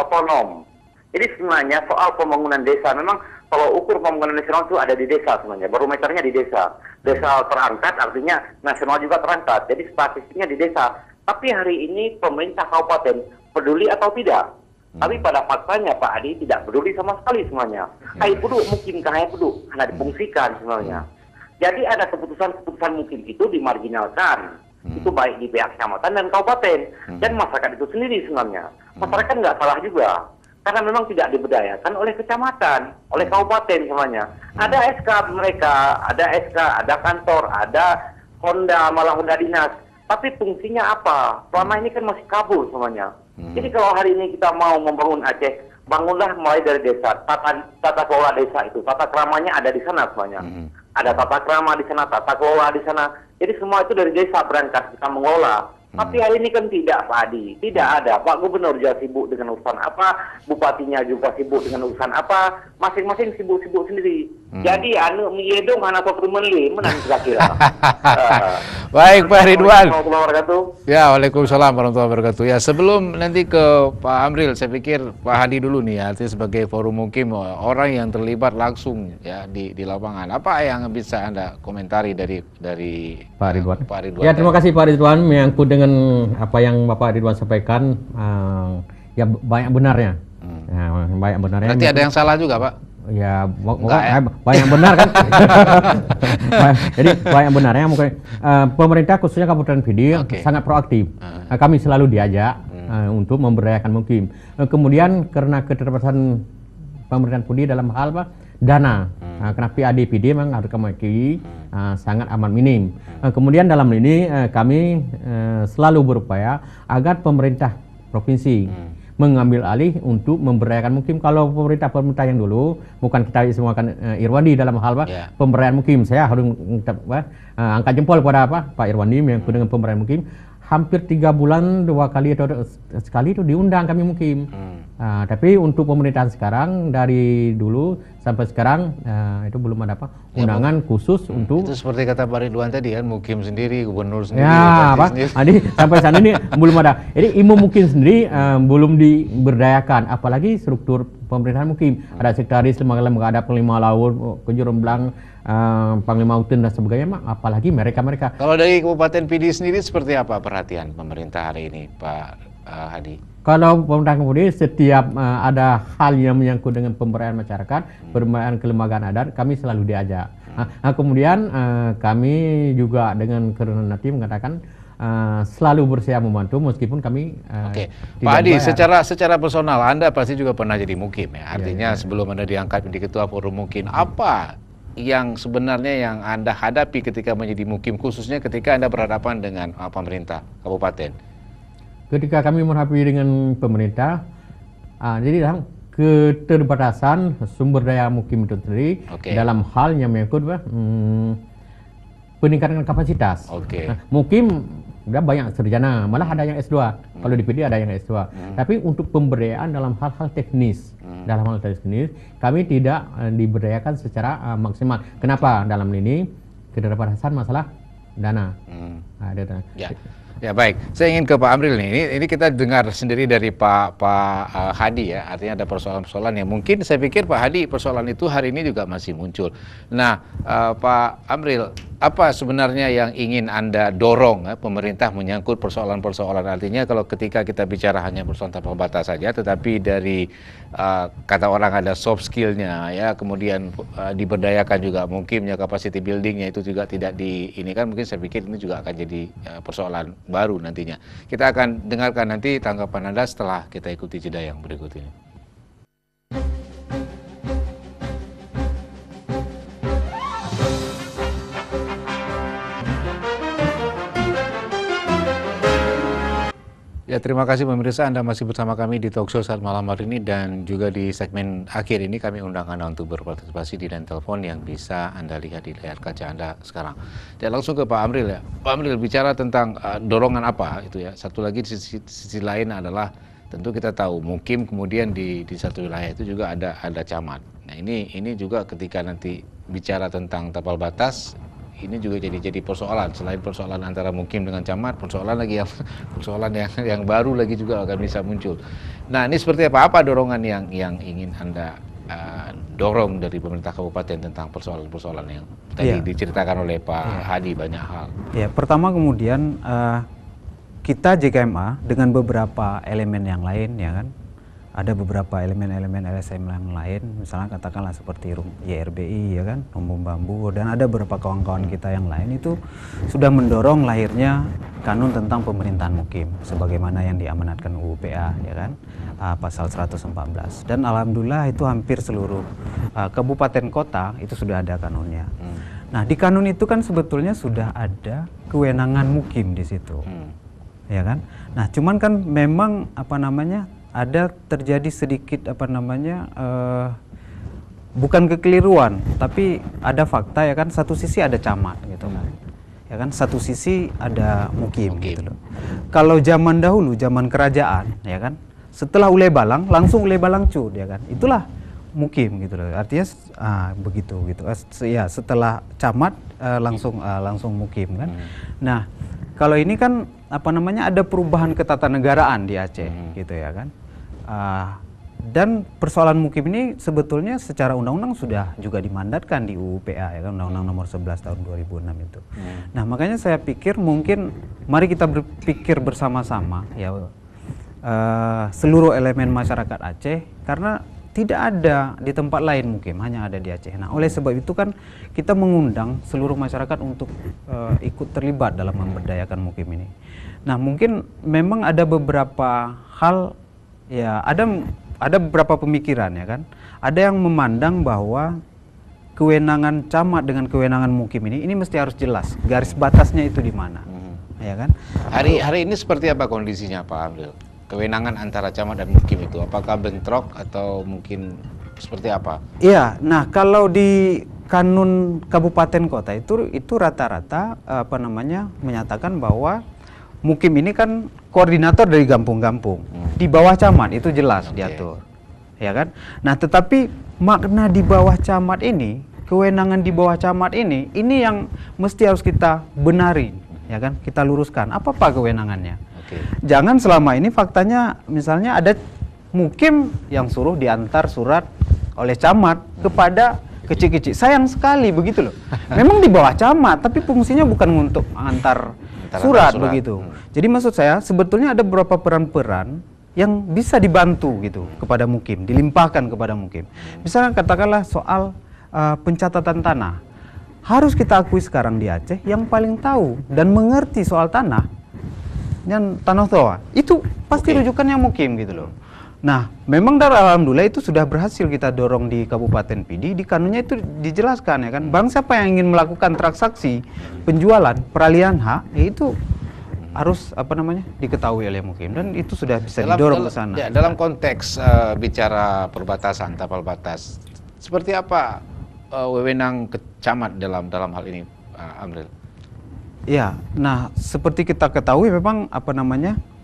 otonom. Jadi sebenarnya soal pembangunan desa memang kalau ukur pembangunan nasional itu ada di desa sebenarnya, barometernya di desa. Desa terangkat artinya nasional juga terangkat. Jadi statistiknya di desa. Tapi hari ini pemerintah kabupaten peduli atau tidak? Tapi pada faktanya Pak Adi tidak peduli sama sekali semuanya. Hai peduk mungkin kahai peduk karena difungsikan sebenarnya. Jadi ada keputusan mungkin itu dimarginalkan. Itu baik di pihak kecamatan dan kabupaten dan masyarakat itu sendiri sebenarnya. Masyarakat nggak salah juga karena memang tidak diberdayakan oleh kecamatan, oleh kabupaten semuanya. Ada SK mereka, ada SK, ada kantor, ada Honda, malah Honda dinas. Tapi fungsinya apa? Selama ini kan masih kabur semuanya. Jadi kalau hari ini kita mau membangun Aceh, bangunlah mulai dari desa, tata kelola desa itu, tata keramanya ada di sana semuanya. Ada tata kerama di sana, tata kelola di sana. Jadi semua itu dari desa berangkat kita mengelola. Tapi hari ini kan tidak Pak Adi, tidak ada. Pak Gubernur juga sibuk dengan urusan apa, Bupatinya juga sibuk dengan urusan apa, masing-masing sibuk-sibuk sendiri. Jadi anu miyedong anak sopir menli menang kira-kira. Baik Pak Ridwan. Warahmatullahi wabarakatuh. Ya, Waalaikumsalam warahmatullahi wabarakatuh. Ya, sebelum nanti ke Pak Amril, saya pikir Pak Hadi dulu nih, artinya sebagai forum Mukim, orang yang terlibat langsung ya di lapangan. Apa yang bisa Anda komentari dari Pak Ridwan. Pak Ridwan? Ya, terima kasih Pak Ridwan menyangkut dengan apa yang Bapak Ridwan sampaikan, ya banyak benarnya. Ya, banyak benarnya. Berarti ada yang salah juga, Pak? Ya, banyak benar kan. Jadi banyak benarnya mungkin pemerintah khususnya Kabupaten Pidi sangat proaktif. Kami selalu diajak untuk memberdayakan Mukim. Kemudian karena keterbatasan pemerintahan Pidi dalam hal dana, karena PAD-PD memang harus kami sangat amat minim. Kemudian dalam ini kami selalu berupaya agar pemerintah provinsi mengambil alih untuk memberdayakan Mukim. Kalau pemerintah yang dulu, bukan kita semuakan Irwandi dalam hal pemberdayaan Mukim. Saya harus angkat jempol pada Pak Irwandi yang dengan pemberdayaan Mukim. hampir 3 bulan 2 kali atau sekali itu diundang kami mukim. Tapi untuk pemerintahan sekarang dari dulu sampai sekarang itu belum ada apa undangan khusus untuk. Itu seperti kata Pak Ridwan tadi kan, mukim sendiri, gubernur sendiri. Ya, Pak. Jadi sampai saat ini belum ada. Jadi IMU mukim sendiri belum diberdayakan, apalagi struktur pemerintahan mukim. Ada sekretaris lembaga-lembaga, ada panglima laut, Kejuremblang, Panglima Uten dan sebagainya, apalagi mereka. Kalau dari Kabupaten PD sendiri seperti apa perhatian pemerintah hari ini, Pak Hadi? Kalau pemerintah kemudian setiap ada hal yang menyangkut dengan pemberdayaan masyarakat, pemberdayaan kelembagaan adat, kami selalu diajak. Kemudian kami juga dengan koordinasi mengatakan selalu bersedia membantu meskipun kami Oke. Pak Hadi, secara personal Anda pasti juga pernah jadi mukim ya. Artinya sebelum Anda diangkat menjadi ketua forum mukim, apa yang sebenarnya yang Anda hadapi ketika menjadi mukim, khususnya ketika Anda berhadapan dengan pemerintah kabupaten? Ketika kami menghadapi dengan pemerintah, jadi keterbatasan sumber daya mukim itu sendiri dalam hal yang menyangkut peningkatan kapasitas. Mukim udah banyak sarjana, malah ada yang S2. Kalau di PD ada yang S2. Tapi untuk pemberdayaan dalam hal-hal teknis, kami tidak diberdayakan secara maksimal. Kenapa? Dalam ini keterbatasan masalah dana. Ya baik, saya ingin ke Pak Amril nih. Ini kita dengar sendiri dari Pak Hadi ya. Artinya ada persoalan-persoalan yang mungkin saya pikir Pak Hadi persoalan itu hari ini juga masih muncul. Nah, Pak Amril, apa sebenarnya yang ingin Anda dorong pemerintah menyangkut persoalan-persoalan? Artinya kalau ketika kita bicara hanya persoalan tanpa batas saja, tetapi dari kata orang ada soft skillnya ya, kemudian diberdayakan juga mungkinnya, capacity buildingnya itu juga tidak ini kan, mungkin saya pikir ini juga akan jadi persoalan baru nantinya. Kita akan dengarkan nanti tanggapan Anda setelah kita ikuti jeda yang berikut ini. Ya, terima kasih pemirsa, Anda masih bersama kami di Talkshow saat malam hari ini, dan juga di segmen akhir ini kami undang Anda untuk berpartisipasi di line telepon yang bisa Anda lihat di layar kaca Anda sekarang. Dan langsung ke Pak Amril ya. Pak Amril, bicara tentang dorongan apa itu ya. Satu lagi di sisi lain adalah tentu kita tahu mukim, kemudian di satu wilayah itu juga ada camat. Nah, ini juga ketika nanti bicara tentang tapal batas, ini juga jadi persoalan. Selain persoalan antara mukim dengan camat, persoalan yang baru lagi juga akan bisa muncul. Nah, ini seperti apa dorongan yang ingin Anda dorong dari pemerintah kabupaten tentang persoalan-persoalan yang tadi diceritakan oleh Pak Hadi banyak hal. Ya, pertama kemudian kita JKMA dengan beberapa elemen yang lain ya kan. Ada beberapa elemen-elemen LSM yang lain, misalnya katakanlah seperti YRBI ya kan, Rumpun Bambu, dan ada beberapa kawan-kawan kita yang lain itu sudah mendorong lahirnya kanun tentang pemerintahan mukim sebagaimana yang diamanatkan UU PA ya kan, pasal 114. Dan alhamdulillah itu hampir seluruh kabupaten kota itu sudah ada kanunnya. Nah, di kanun itu kan sebetulnya sudah ada kewenangan mukim di situ. Ya kan? Nah, cuman kan memang ada terjadi sedikit bukan kekeliruan, tapi ada fakta ya kan, satu sisi ada camat gitu kan. Ya kan, satu sisi ada mukim. Gitu loh. Kalau zaman dahulu, zaman kerajaan ya kan, setelah Ule Balang langsung Ule Balang Cud ya kan. Itulah mukim gitu loh. Artinya begitu gitu. Ya, setelah camat langsung mukim kan. Nah, kalau ini kan ada perubahan ketatanegaraan di Aceh gitu ya kan. Dan persoalan mukim ini sebetulnya secara undang-undang sudah juga dimandatkan di UU PA ya kan, Undang-Undang Nomor 11 tahun 2006 itu. Nah, makanya saya pikir mungkin mari kita berpikir bersama-sama ya, seluruh elemen masyarakat Aceh, karena tidak ada di tempat lain mukim, hanya ada di Aceh. Nah, oleh sebab itu kan kita mengundang seluruh masyarakat untuk ikut terlibat dalam memberdayakan mukim ini. Nah, mungkin memang ada beberapa hal ya, ada beberapa pemikiran ya kan. Ada yang memandang bahwa kewenangan camat dengan kewenangan mukim ini mesti harus jelas garis batasnya itu di mana. Ya kan? Hari ini seperti apa kondisinya Pak Amril? Kewenangan antara camat dan mukim itu apakah bentrok atau mungkin seperti apa? Iya, nah kalau di kanun kabupaten kota itu rata-rata menyatakan bahwa Mukim ini kan koordinator dari kampung-kampung. Di bawah camat itu jelas diatur. Ya kan? Nah, tetapi makna di bawah camat ini, kewenangan di bawah camat ini yang mesti harus kita benarin, ya kan? Kita luruskan. Apa kewenangannya? Jangan selama ini faktanya misalnya ada mukim yang suruh diantar surat oleh camat kepada kecil-kecil. Sayang sekali begitu loh. Memang di bawah camat, tapi fungsinya bukan untuk antar surat begitu. Jadi maksud saya sebetulnya ada beberapa peran-peran yang bisa dibantu gitu kepada mukim, dilimpahkan kepada mukim. Misalnya katakanlah soal pencatatan tanah. Harus kita akui sekarang di Aceh yang paling tahu dan mengerti soal tanah dan tanah toa itu pasti rujukannya mukim gitu loh. Nah, memang dari alhamdulillah itu sudah berhasil kita dorong di Kabupaten Pidi. Di kanunnya itu dijelaskan ya kan, barang siapa yang ingin melakukan transaksi penjualan peralihan hak, itu harus diketahui oleh mukim dan itu sudah bisa didorong ke sana. Ya, dalam konteks bicara perbatasan, tapal batas, seperti apa wewenang camat dalam hal ini, Amril? Ya, nah seperti kita ketahui memang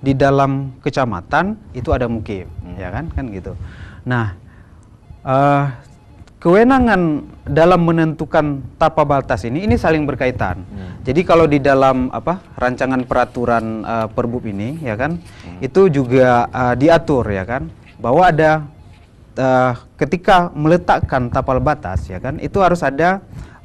di dalam kecamatan itu ada mukim, ya kan gitu. Nah, kewenangan dalam menentukan tapal batas ini saling berkaitan. Jadi kalau di dalam rancangan peraturan Perbub ini, ya kan, itu juga diatur ya kan, bahwa ada ketika meletakkan tapal batas, ya kan, itu harus ada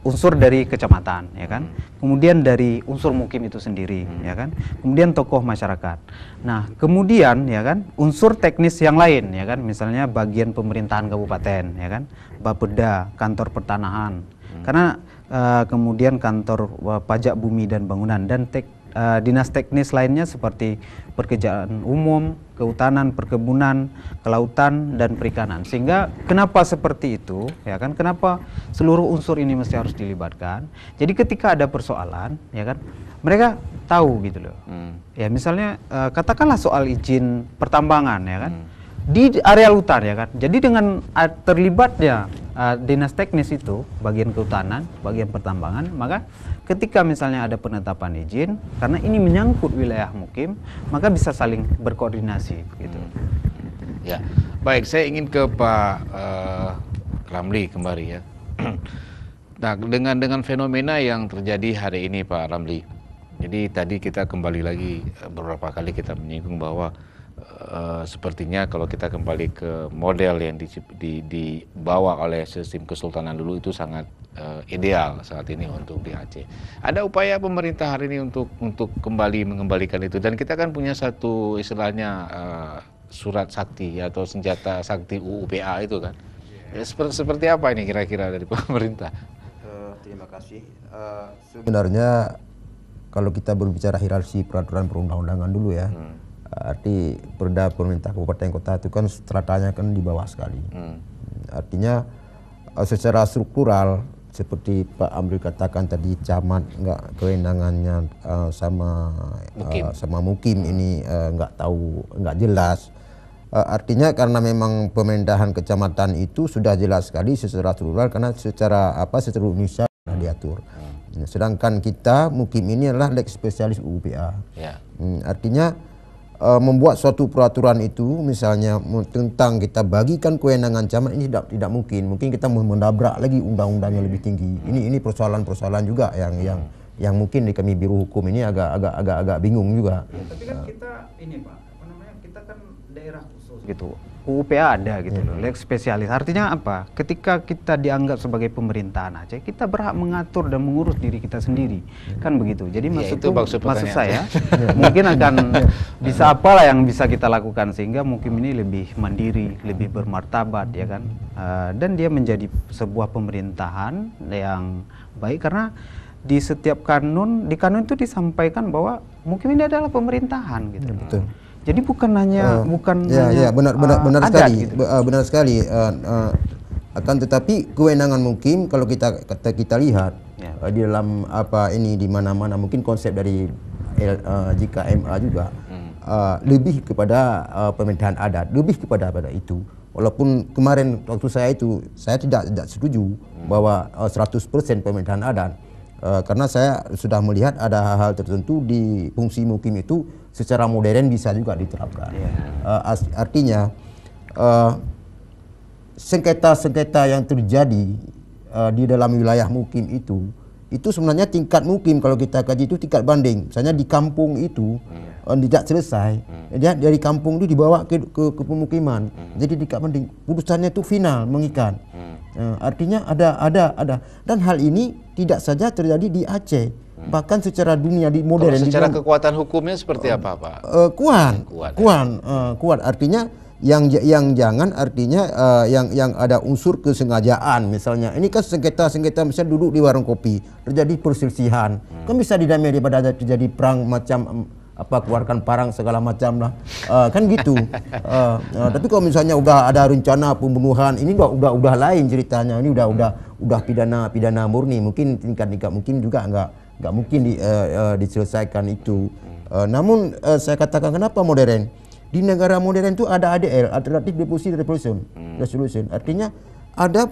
unsur dari kecamatan, ya kan, kemudian dari unsur mukim itu sendiri, ya kan, kemudian tokoh masyarakat. Nah, kemudian ya kan unsur teknis yang lain, ya kan, misalnya bagian pemerintahan kabupaten, ya kan, Bapeda, kantor pertanahan, karena kemudian kantor pajak bumi dan bangunan dan dinas teknis lainnya seperti pekerjaan umum, kehutanan, perkebunan, kelautan dan perikanan. Sehingga kenapa seperti itu, ya kan? Kenapa seluruh unsur ini mesti harus dilibatkan? Jadi ketika ada persoalan, ya kan, mereka tahu gitu loh. Ya misalnya katakanlah soal izin pertambangan, ya kan, di area hutan, ya kan. Jadi dengan terlibatnya dinas teknis itu, bagian kehutanan, bagian pertambangan, maka ketika misalnya ada penetapan izin, karena ini menyangkut wilayah mukim, maka bisa saling berkoordinasi gitu. Ya, baik, saya ingin ke Pak Ramli kembali ya. Nah, dengan fenomena yang terjadi hari ini, Pak Ramli. Jadi tadi kita kembali lagi beberapa kali kita menyinggung bahwa sepertinya kalau kita kembali ke model yang dibawa oleh sistem kesultanan dulu itu sangat ideal saat ini untuk di Aceh. Ada upaya pemerintah hari ini untuk mengembalikan itu, dan kita kan punya satu istilahnya surat sakti atau senjata sakti UUPA itu kan. Ya, seperti apa ini kira-kira dari pemerintah? Terima kasih. Sebenarnya kalau kita berbicara hierarki peraturan perundang-undangan dulu ya. Arti perda pemerintah kabupaten kota itu kan stratanya kan di bawah sekali. Artinya secara struktural seperti Pak Amril katakan tadi, camat nggak kewenangannya sama mukim ini nggak tahu, nggak jelas. Artinya karena memang pemerintahan kecamatan itu sudah jelas sekali secara struktural, karena secara Indonesia diatur. Sedangkan kita mukim ini adalah leg spesialis UUPA. Artinya membuat suatu peraturan itu misalnya tentang kita bagikan kewenangan camat ini tidak mungkin. Mungkin kita mendabrak lagi undang-undang yang lebih tinggi. Ini persoalan-persoalan juga yang mungkin di kami biro hukum ini agak bingung juga. Tapi kan kita ini Pak, kita kan daerah khusus gitu. UUPA ada gitu loh, leg spesialis. Artinya apa? Ketika kita dianggap sebagai pemerintahan Aceh, kita berhak mengatur dan mengurus diri kita sendiri. Kan begitu. Jadi maksud saya mungkin akan bisa apalah yang bisa kita lakukan sehingga mungkin ini lebih mandiri, lebih bermartabat, ya kan. Dan dia menjadi sebuah pemerintahan yang baik, karena di setiap kanun itu disampaikan bahwa mungkin ini adalah pemerintahan gitu. Betul. Jadi bukan hanya benar adat, sekali, gitu. Benar sekali. Akan tetapi kewenangan mungkin kalau kita lihat di dalam di mana-mana mungkin konsep dari jika MA juga lebih kepada pemerintahan adat, lebih kepada itu. Walaupun kemarin waktu saya tidak setuju bahwa 100% pemerintahan adat. Karena saya sudah melihat ada hal-hal tertentu di fungsi mukim itu secara modern bisa juga diterapkan. Artinya sengketa-sengketa yang terjadi di dalam wilayah mukim itu sebenarnya tingkat mukim kalau kita kaji itu tingkat banding. Misalnya di kampung itu tidak selesai, dia dari kampung itu dibawa ke pemukiman, jadi tingkat banding. Putusannya itu final mengikat. Artinya ada dan hal ini tidak saja terjadi di Aceh, bahkan secara dunia di modern. Kalau secara kekuatan hukumnya seperti apa, Pak? Kuat. Artinya yang jangan artinya yang ada unsur kesengajaan. Misalnya ini kan sengketa misalnya duduk di warung kopi terjadi perselisihan, kan bisa didamai daripada terjadi perang macam keluarkan parang segala macam lah, kan gitu. Tapi kalau misalnya udah ada rencana pembunuhan, ini udah lain ceritanya. Ini udah pidana murni. Mungkin tingkat mungkin juga nggak mungkin diselesaikan itu. Namun saya katakan kenapa modern? Di negara modern itu ada ADL, Alternative Dispute Resolution. Artinya ada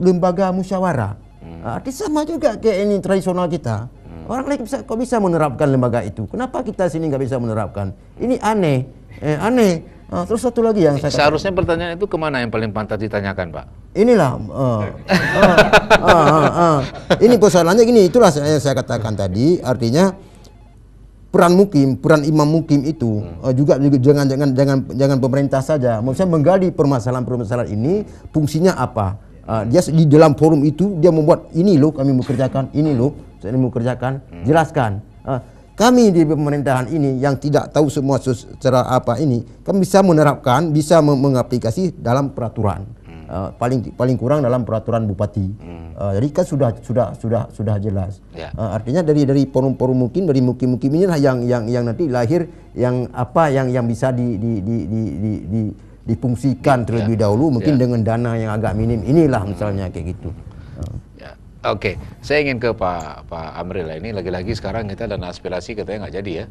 lembaga musyawarah. Artinya sama juga kayak ini tradisional kita. Orang lain kok bisa menerapkan lembaga itu? Kenapa kita sini nggak bisa menerapkan? Ini aneh. Terus satu lagi yang saya seharusnya pertanyaan itu kemana yang paling pantas ditanyakan, Pak? Inilah. Ini persoalannya gini. Itulah yang saya katakan tadi. Artinya peran imam mukim itu juga jangan pemerintah saja. Maksudnya menggali permasalahan ini, fungsinya apa? Dia di dalam forum itu dia membuat ini loh kami mau kerjakan, ini loh saya mau kerjakan, jelaskan. Kami di pemerintahan ini yang tidak tahu semua secara ini, kan bisa menerapkan, bisa mengaplikasi dalam peraturan. Paling kurang dalam peraturan bupati. Jadi kan sudah jelas. Artinya dari forum-forum dari mukim inilah yang nanti lahir yang bisa difungsikan terlebih dahulu, mungkin dengan dana yang agak minim. Inilah misalnya kayak gitu. Oke, saya ingin ke Pak Amril. Ini lagi-lagi sekarang kita dan aspirasi katanya nggak jadi ya.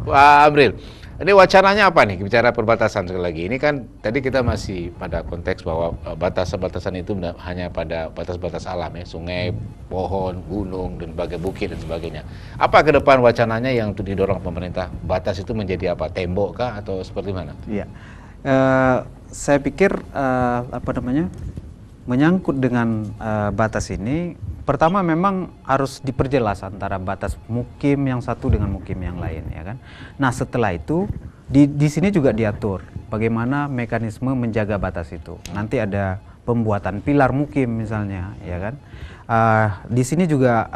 Pak Amril, ini wacananya apa nih bicara perbatasan sekali lagi? Ini kan tadi kita masih pada konteks bahwa batasan itu hanya pada batas-batas alam ya, sungai, pohon, gunung, dan berbagai bukit dan sebagainya. Apa ke depan wacananya yang untuk didorong pemerintah? Batas itu menjadi apa? Tembok kah atau seperti mana? Iya, saya pikir menyangkut dengan batas ini, pertama memang harus diperjelas antara batas mukim yang satu dengan mukim yang lain, ya kan. Nah setelah itu di sini juga diatur bagaimana mekanisme menjaga batas itu. Nanti ada pembuatan pilar mukim misalnya, ya kan. Di sini juga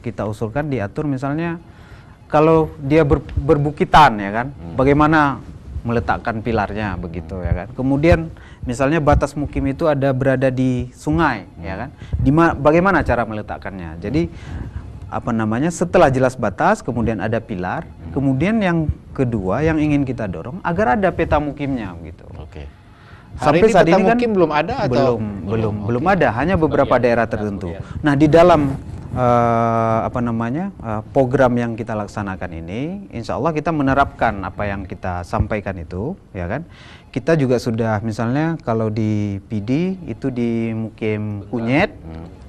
kita usulkan diatur misalnya kalau dia berbukitan, ya kan, bagaimana meletakkan pilarnya begitu, ya kan. Kemudian misalnya batas mukim itu berada di sungai, ya kan. Bagaimana cara meletakkannya? Jadi setelah jelas batas, kemudian ada pilar, kemudian yang kedua yang ingin kita dorong agar ada peta mukimnya gitu. Oke. Sampai saat ini kan belum ada atau belum ada, hanya beberapa daerah tertentu. Nah, di dalam program yang kita laksanakan ini, insya Allah kita menerapkan apa yang kita sampaikan itu, ya kan. Kita juga sudah misalnya kalau di PD itu di Mukim Kunyit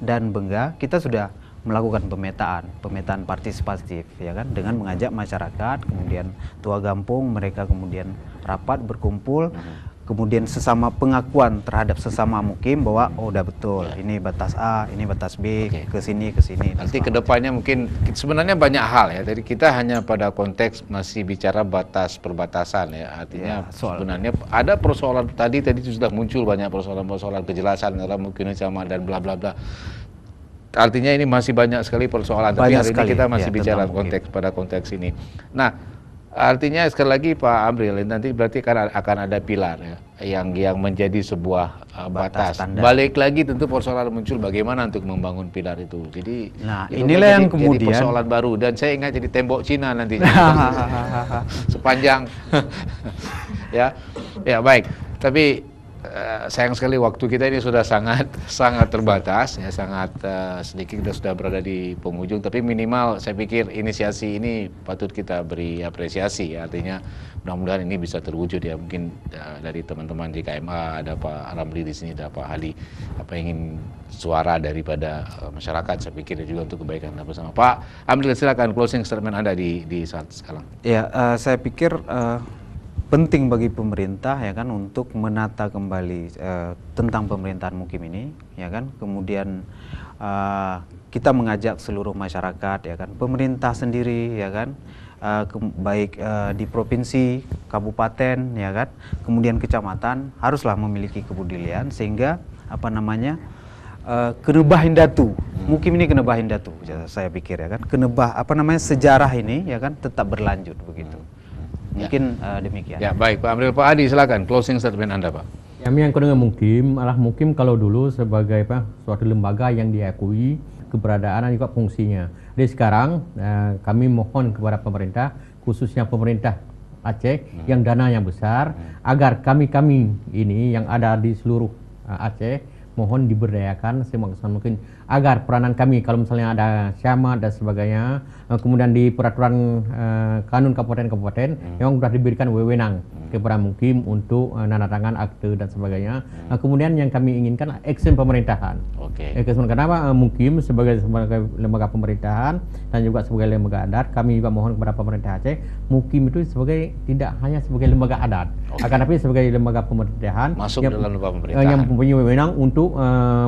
dan Bengga, kita sudah melakukan pemetaan partisipatif, ya kan, dengan mengajak masyarakat, kemudian tua kampung, mereka kemudian rapat berkumpul. Kemudian sesama pengakuan terhadap sesama mukim bahwa udah betul, ini batas A, ini batas B, ke sini. Nanti kedepannya mungkin sebenarnya banyak hal ya. Jadi kita hanya pada konteks masih bicara perbatasan ya. Artinya sebenarnya ada persoalan tadi sudah muncul banyak persoalan kejelasan dalam mungkin sama dan bla bla bla. Artinya ini masih banyak sekali persoalan. Tapi hari ini kita masih bicara pada konteks ini. Nah. Artinya sekali lagi Pak Amril, nanti berarti akan ada pilar ya, yang menjadi sebuah batas. Balik lagi tentu persoalan muncul bagaimana untuk membangun pilar itu. Jadi inilah yang kemudian jadi persoalan baru dan saya ingat jadi tembok Cina nantinya sepanjang ya baik. Tapi sayang sekali waktu kita ini sudah sangat terbatas, ya sangat sedikit, kita sudah berada di penghujung. Tapi minimal saya pikir inisiasi ini patut kita beri apresiasi, ya. Artinya mudah-mudahan ini bisa terwujud, ya. Mungkin dari teman-teman JKMA, ada Pak Ramli di sini, ada Pak Ali, apa ingin suara daripada masyarakat, saya pikir juga untuk kebaikan kita bersama. Pak Amril, silakan closing statement Anda di saat sekarang. Ya, saya pikir penting bagi pemerintah, ya kan, untuk menata kembali tentang pemerintahan mukim ini, ya kan. Kemudian kita mengajak seluruh masyarakat, ya kan, pemerintah sendiri, ya kan, baik di provinsi, kabupaten, ya kan, kemudian kecamatan haruslah memiliki kepedulian sehingga apa namanya kenebah Hindatu, mukim ini kenebah Hindatu, saya pikir, ya kan, kenebah apa namanya sejarah ini, ya kan, tetap berlanjut begitu. Mungkin demikian. Ya, baik Pak Amril. Pak Adi, silakan closing statement Anda, Pak. Kami yang dengan mukim adalah mukim kalau dulu sebagai suatu lembaga yang diakui keberadaan dan juga fungsinya. Jadi sekarang kami mohon kepada pemerintah, khususnya pemerintah Aceh yang dananya besar, agar kami ini yang ada di seluruh Aceh mohon diberdayakan semaksimal mungkin agar peranan kami, kalau misalnya ada syama dan sebagainya, kemudian di peraturan kanun kabupaten-kabupaten memang sudah diberikan wewenang kepada mukim untuk nandatangan akte dan sebagainya. Kemudian yang kami inginkan action pemerintahan. Kenapa mukim sebagai lembaga pemerintahan dan juga sebagai lembaga adat, kami juga mohon kepada pemerintah Aceh, mukim itu sebagai tidak hanya sebagai lembaga adat, akan tapi sebagai lembaga pemerintahan masuk dalam lembaga pemerintahan yang mempunyai wewenang untuk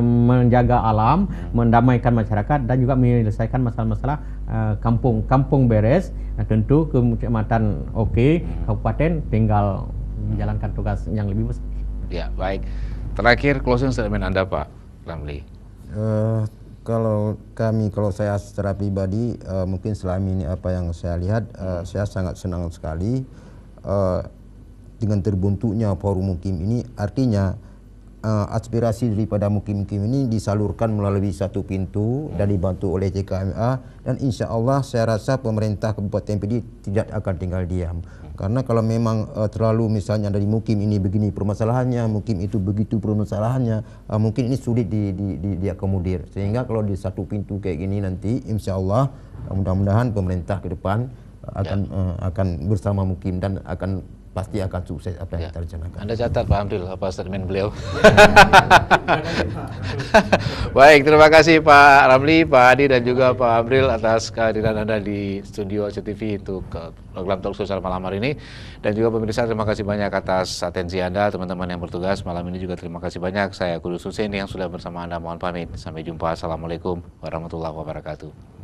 menjaga alam, mendamaikan masyarakat dan juga menyelesaikan masalah-masalah kampung beres. Nah, tentu kecamatan kabupaten tinggal menjalankan tugas yang lebih besar. Ya, baik. Terakhir closing statement Anda, Pak Ramli. Kalau saya secara pribadi, mungkin selama ini apa yang saya lihat, saya sangat senang sekali dengan terbentuknya forum mukim ini. Artinya aspirasi daripada mukim-mukim ini disalurkan melalui satu pintu dan dibantu oleh JKMA, dan insya Allah saya rasa pemerintah Kabupaten Pidi tidak akan tinggal diam. Karena kalau memang terlalu misalnya dari mukim ini begini permasalahannya, mukim itu begitu permasalahannya, mungkin ini sulit diakomodir. Sehingga kalau di satu pintu kayak gini nanti insya Allah mudah-mudahan pemerintah ke depan akan bersama mukim dan pasti akan sukses apa yang kita rencanakan. Anda catat Pak Amril apa statement beliau. Baik, terima kasih Pak Ramli, Pak Adi dan juga Pak Amril atas kehadiran Anda di studio Aceh TV untuk program Talk Show malam hari ini. Dan juga pemirsa, terima kasih banyak atas atensi Anda, teman-teman yang bertugas malam ini juga terima kasih banyak. Saya Kudus Hussein yang sudah bersama Anda mohon pamit. Sampai jumpa. Assalamualaikum warahmatullahi wabarakatuh.